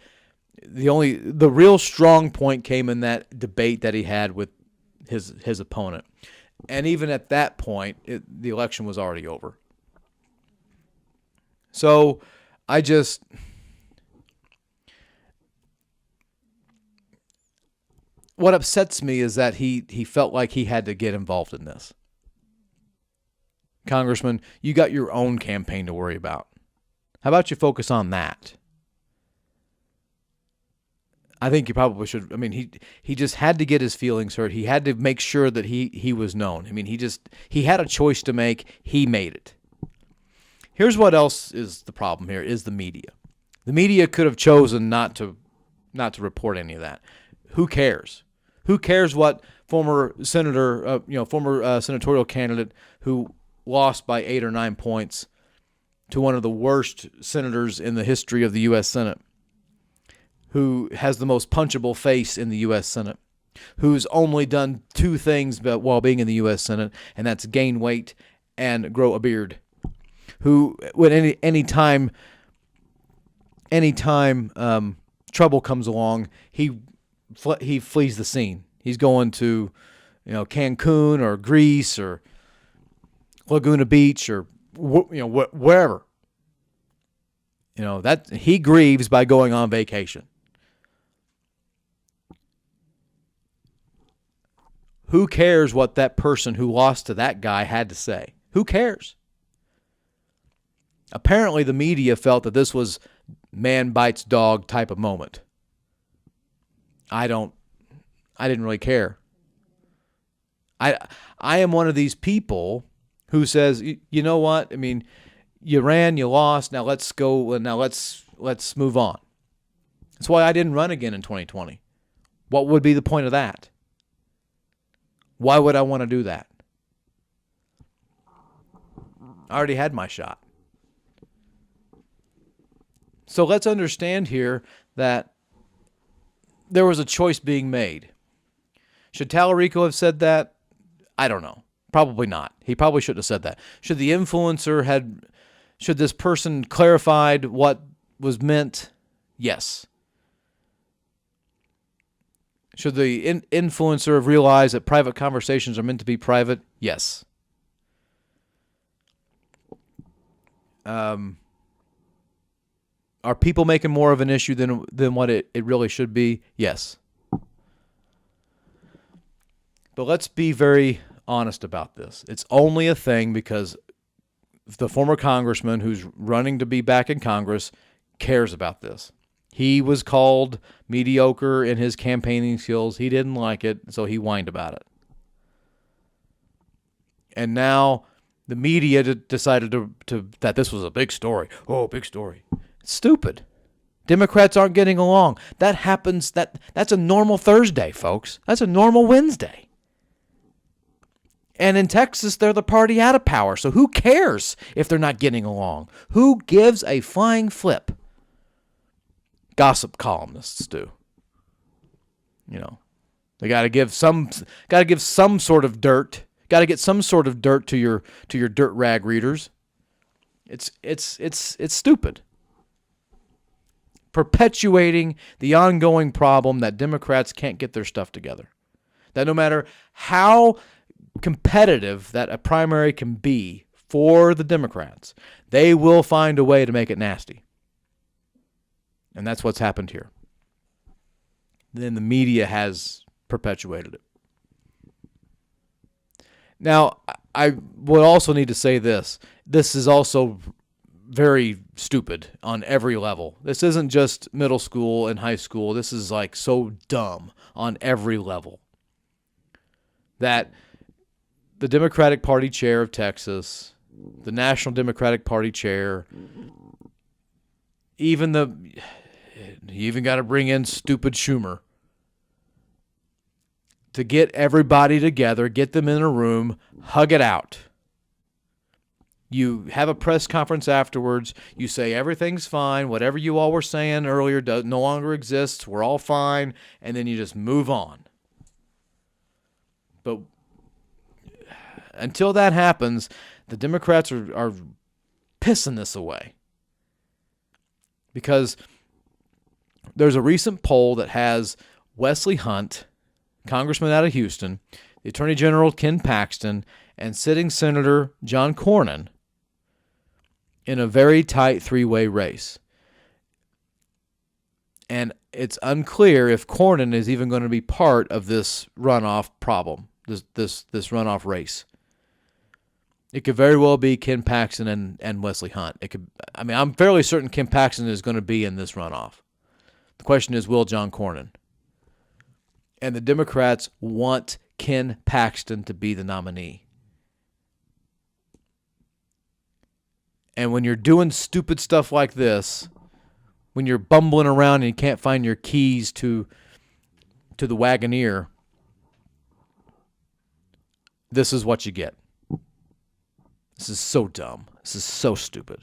S2: the real strong point came in that debate that he had with his opponent. And even at that point, the election was already over. So what upsets me is that he felt like he had to get involved in this. Congressman, you got your own campaign to worry about. How about you focus on that? I think you probably should. I mean, he just had to get his feelings hurt. He had to make sure that he was known. I mean, he had a choice to make. He made it. Here's what else is the problem here, is the media. The media could have chosen not to report any of that. Who cares? Who cares what former senatorial candidate who lost by 8 or 9 points to one of the worst senators in the history of the U.S. Senate, who has the most punchable face in the U.S. Senate, who's only done 2 things while being in the U.S. Senate, and that's gain weight and grow a beard, who, when any time trouble comes along, he flees the scene. He's going to Cancun or Greece or Laguna Beach or wherever. That he grieves by going on vacation. Who cares what that person who lost to that guy had to say? Who cares? Apparently, the media felt that this was man bites dog type of moment. I didn't really care. I am one of these people who says, you know what? I mean, you ran, you lost. Now let's go. Now let's move on. That's why I didn't run again in 2020. What would be the point of that? Why would I want to do that? I already had my shot. So let's understand here that there was a choice being made. Should Tallarico have said that? I don't know. Probably not. He probably shouldn't have said that. Should this person clarified what was meant? Yes. Should the influencer have realized that private conversations are meant to be private? Yes. Are people making more of an issue than what it really should be? Yes. But let's be very honest about this. It's only a thing because the former congressman who's running to be back in Congress cares about this. He was called mediocre in his campaigning skills. He didn't like it, so he whined about it. And now the media decided that this was a big story. Oh, big story. It's stupid. Democrats aren't getting along. That happens. That's a normal Thursday, folks. That's a normal Wednesday. And in Texas, they're the party out of power. So who cares if they're not getting along? Who gives a flying flip? Gossip columnists do. They got to give some sort of dirt. Got to get some sort of dirt to your dirt rag readers. It's stupid. Perpetuating the ongoing problem that Democrats can't get their stuff together. That no matter how competitive that a primary can be for the Democrats, they will find a way to make it nasty. And that's what's happened here. Then the media has perpetuated it. Now, I would also need to say this. This is also very stupid on every level. This isn't just middle school and high school. This is like so dumb on every level. That the Democratic Party chair of Texas, the National Democratic Party chair, you even got to bring in stupid Schumer to get everybody together, get them in a room, hug it out. You have a press conference afterwards. You say everything's fine. Whatever you all were saying earlier no longer exists. We're all fine. And then you just move on. But until that happens, the Democrats are pissing this away. Because there's a recent poll that has Wesley Hunt, congressman out of Houston, the Attorney General Ken Paxton, and sitting Senator John Cornyn in a very tight three-way race. And it's unclear if Cornyn is even going to be part of this runoff problem, this runoff race. It could very well be Ken Paxton and Wesley Hunt. I'm fairly certain Ken Paxton is going to be in this runoff. The question is, will John Cornyn? And the Democrats want Ken Paxton to be the nominee. And when you're doing stupid stuff like this, when you're bumbling around and you can't find your keys to the Wagoneer, this is what you get. This is so dumb. This is so stupid.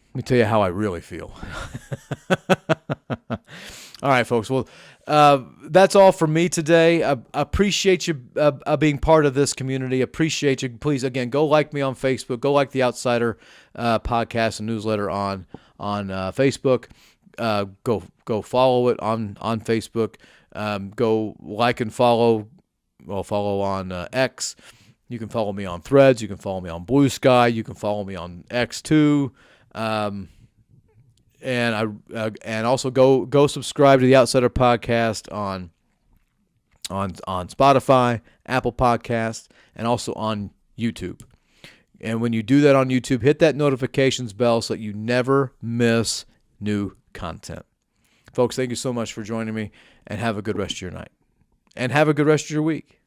S2: Let me tell you how I really feel. All right, folks. Well, that's all for me today. I appreciate you being part of this community. Appreciate you. Please, again, go like me on Facebook. Go like the Outsider podcast and newsletter on Facebook. Go follow it on Facebook. Go like and follow. Well, follow on X. You can follow me on Threads. You can follow me on Blue Sky. You can follow me on X2. And also go subscribe to the Outsider Podcast on Spotify, Apple Podcasts, and also on YouTube. And when you do that on YouTube, hit that notifications bell so that you never miss new content. Folks, thank you so much for joining me, and have a good rest of your night. And have a good rest of your week.